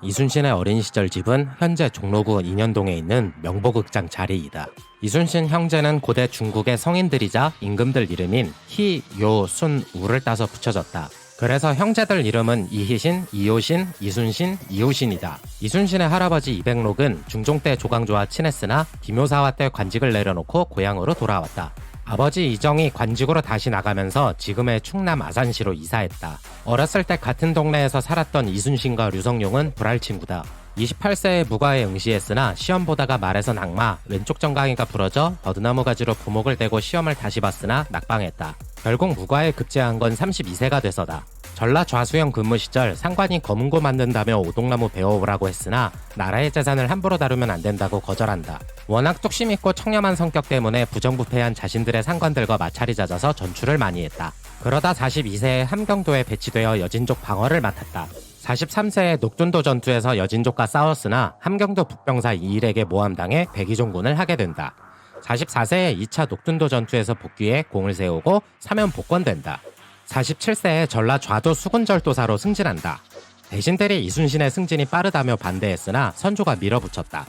이순신의 어린 시절 집은 현재 종로구 인현동에 있는 명보극장 자리이다. 이순신 형제는 고대 중국의 성인들이자 임금들 이름인 희, 요, 순, 우를 따서 붙여졌다. 그래서 형제들 이름은 이희신, 이효신, 이순신, 이효신이다. 이순신의 할아버지 이백록은 중종 때 조광조와 친했으나 김효사화 때 관직을 내려놓고 고향으로 돌아왔다. 아버지 이정이 관직으로 다시 나가면서 지금의 충남 아산시로 이사했다. 어렸을 때 같은 동네에서 살았던 이순신과 류성룡은 불알 친구다. 28세에 무과에 응시했으나 시험 보다가 말에서 낙마, 왼쪽 정강이가 부러져 버드나무 가지로 부목을 대고 시험을 다시 봤으나 낙방했다. 결국 무과에 급제한 건 32세가 돼서다. 전라 좌수영 근무 시절 상관이 검은고 만든다며 오동나무 배워오라고 했으나 나라의 재산을 함부로 다루면 안 된다고 거절한다. 워낙 뚝심 있고 청렴한 성격 때문에 부정부패한 자신들의 상관들과 마찰이 잦아서 전출을 많이 했다. 그러다 42세에 함경도에 배치되어 여진족 방어를 맡았다. 43세에 녹둔도 전투에서 여진족과 싸웠으나 함경도 북병사 이일에게 모함당해 백의종군을 하게 된다. 44세에 2차 녹둔도 전투에서 복귀해 공을 세우고 사면 복권된다. 47세에 전라 좌도 수군절도사로 승진한다. 대신들이 이순신의 승진이 빠르다며 반대했으나 선조가 밀어붙였다.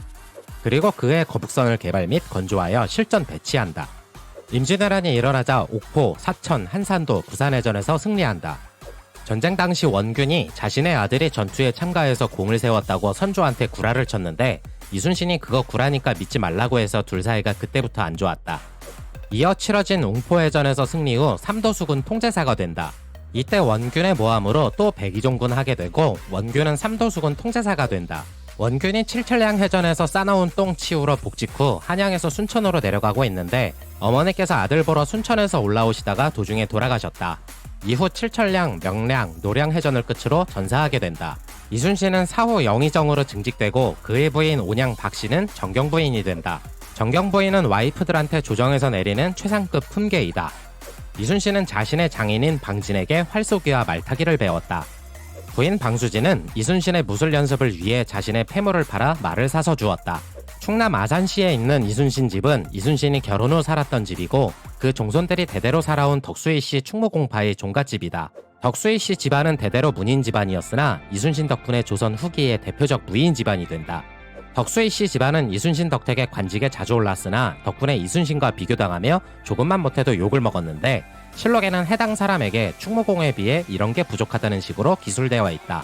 그리고 그해 거북선을 개발 및 건조하여 실전 배치한다. 임진왜란이 일어나자 옥포, 사천, 한산도, 부산해전에서 승리한다. 전쟁 당시 원균이 자신의 아들이 전투에 참가해서 공을 세웠다고 선조한테 구라를 쳤는데 이순신이 그거 구라니까 믿지 말라고 해서 둘 사이가 그때부터 안 좋았다. 이어 치러진 웅포해전에서 승리 후 삼도수군 통제사가 된다. 이때 원균의 모함으로 또 백의종군 하게 되고 원균은 삼도수군 통제사가 된다. 원균이 칠천량 해전에서 싸나온 똥 치우러 복직 후 한양에서 순천으로 내려가고 있는데 어머니께서 아들 보러 순천에서 올라오시다가 도중에 돌아가셨다. 이후 칠천량, 명량, 노량 해전을 끝으로 전사하게 된다. 이순신은 사후 영의정으로 증직되고 그의 부인 온양 박씨는 정경부인이 된다. 정경부인은 와이프들한테 조정에서 내리는 최상급 품계이다. 이순신은 자신의 장인인 방진에게 활쏘기와 말타기를 배웠다. 부인 방수진은 이순신의 무술 연습을 위해 자신의 폐물을 팔아 말을 사서 주었다. 충남 아산시에 있는 이순신 집은 이순신이 결혼 후 살았던 집이고 그 종손들이 대대로 살아온 덕수이 씨 충무공파의 종갓집이다. 덕수이 씨 집안은 대대로 문인 집안이었으나 이순신 덕분에 조선 후기의 대표적 무인 집안이 된다. 덕수이 씨 집안은 이순신 덕택의 관직에 자주 올랐으나 덕분에 이순신과 비교당하며 조금만 못해도 욕을 먹었는데 실록에는 해당 사람에게 충무공에 비해 이런 게 부족하다는 식으로 기술되어 있다.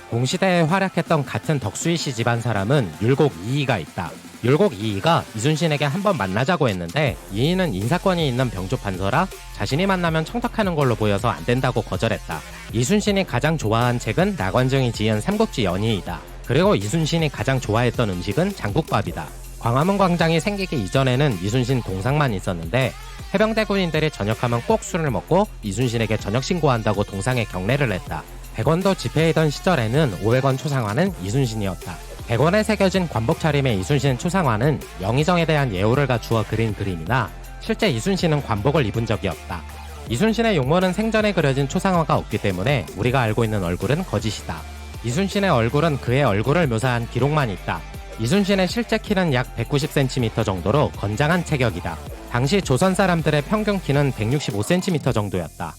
동시대에 활약했던 같은 덕수이 씨 집안 사람은 율곡 이이가 있다. 율곡 이이가 이순신에게 한번 만나자고 했는데 이이는 인사권이 있는 병조 판서라 자신이 만나면 청탁하는 걸로 보여서 안 된다고 거절했다. 이순신이 가장 좋아한 책은 나관정이 지은 삼국지 연의이다. 그리고 이순신이 가장 좋아했던 음식은 장국밥이다. 광화문 광장이 생기기 이전에는 이순신 동상만 있었는데 해병대 군인들이 저녁하면 꼭 술을 먹고 이순신에게 저녁 신고한다고 동상에 경례를 했다. 100원도 지폐이던 시절에는 500원 초상화는 이순신이었다. 100원에 새겨진 관복 차림의 이순신 초상화는 영의정에 대한 예우를 갖추어 그린 그림이나 실제 이순신은 관복을 입은 적이 없다. 이순신의 용모는 생전에 그려진 초상화가 없기 때문에 우리가 알고 있는 얼굴은 거짓이다. 이순신의 얼굴은 그의 얼굴을 묘사한 기록만 있다. 이순신의 실제 키는 약 190cm 정도로 건장한 체격이다. 당시 조선 사람들의 평균 키는 165cm 정도였다.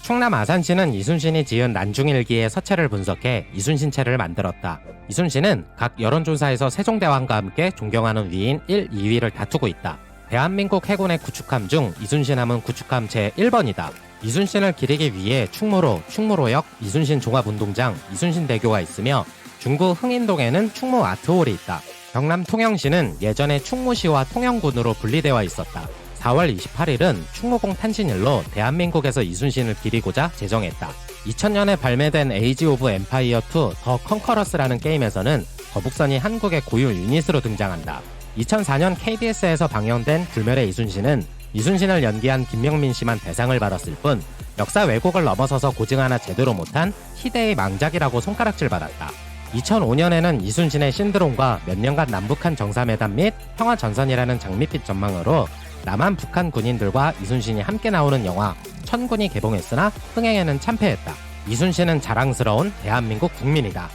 충남 아산시는 이순신이 지은 난중일기의 서체를 분석해 이순신체를 만들었다. 이순신은 각 여론조사에서 세종대왕과 함께 존경하는 위인 1, 2위를 다투고 있다. 대한민국 해군의 구축함 중 이순신함은 구축함 제1번이다. 이순신을 기리기 위해 충무로, 충무로역, 이순신 종합운동장, 이순신대교가 있으며 중구 흥인동에는 충무 아트홀이 있다. 경남 통영시는 예전에 충무시와 통영군으로 분리되어 있었다. 4월 28일은 충무공 탄신일로 대한민국에서 이순신을 기리고자 제정했다. 2000년에 발매된 에이지 오브 엠파이어 2 더 컨커러스라는 게임에서는 거북선이 한국의 고유 유닛으로 등장한다. 2004년 KBS에서 방영된 불멸의 이순신은 이순신을 연기한 김명민 씨만 대상을 받았을 뿐 역사 왜곡을 넘어서서 고증 하나 제대로 못한 희대의 망작이라고 손가락질 받았다. 2005년에는 이순신의 신드롬과 몇 년간 남북한 정상회담 및 평화전선이라는 장밋빛 전망으로 남한 북한 군인들과 이순신이 함께 나오는 영화 천군이 개봉했으나 흥행에는 참패했다. 이순신은 자랑스러운 대한민국 국민이다.